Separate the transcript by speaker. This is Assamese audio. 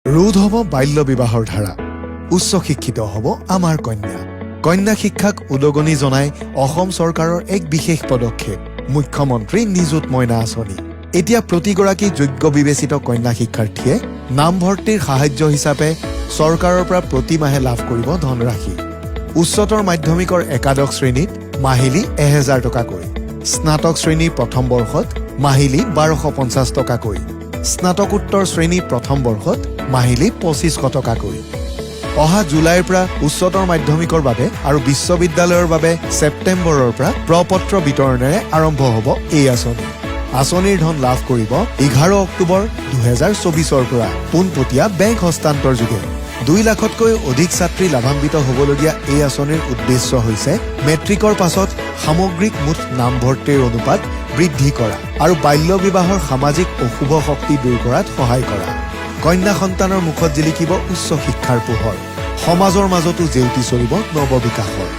Speaker 1: ৰোধ হ'ব বাল্য বিবাহৰ ধাৰা উচ্চ শিক্ষিত হ'ব আমাৰ কন্যা কন্যা শিক্ষাক উদগনি জনাই অসম চৰকাৰৰ এক বিশেষ পদক্ষেপ মুখ্যমন্ত্ৰী নিযুত মইনা আঁচনি এতিয়া প্ৰতিগৰাকী যোগ্য বিবেচিত কন্যা শিক্ষাৰ্থীয়ে নামভৰ্তিৰ সাহায্য হিচাপে চৰকাৰৰ পৰা প্ৰতি মাহে লাভ কৰিব ধনৰাশি উচ্চতৰ মাধ্যমিকৰ একাদশ শ্ৰেণীত মাহিলী 1000 টকাকৈ স্নাতক শ্ৰেণীৰ প্ৰথম বৰ্ষত মাহিলী 1250 টকাকৈ স্নাতকোত্তৰ শ্ৰেণী প্ৰথম বৰ্ষত মাহিলী 2500 টকাকৈ অহা জুলাইৰ পৰা উচ্চতৰ মাধ্যমিকৰ বাবে আৰু বিশ্ববিদ্যালয়ৰ বাবে ছেপ্টেম্বৰৰ পৰা প্ৰপত্ৰ বিতৰণেৰে আৰম্ভ হ'ব এই আঁচনি আঁচনিৰ ধন লাভ কৰিব 11 অক্টোবৰ 2024ৰ পৰা পোনপটীয়া বেংক হস্তান্তৰ যোগে 2 লাখতকৈ অধিক ছাত্ৰী লাভান্বিত হ'বলগীয়া এই আঁচনিৰ উদ্দেশ্য হৈছে মেট্ৰিকৰ পাছত সামগ্ৰিক মুঠ নামভৰ্তিৰ অনুপাত বৃদ্ধি কৰা আৰু বাল্য বিবাহৰ সামাজিক অশুভ শক্তি দূৰ কৰাত সহায় কৰা কন্যা সন্তানৰ মুখত জিলিকিব উচ্চ শিক্ষাৰ পোহৰ সমাজৰ মাজতো জেউতি চলিব নৱবিকাশৰ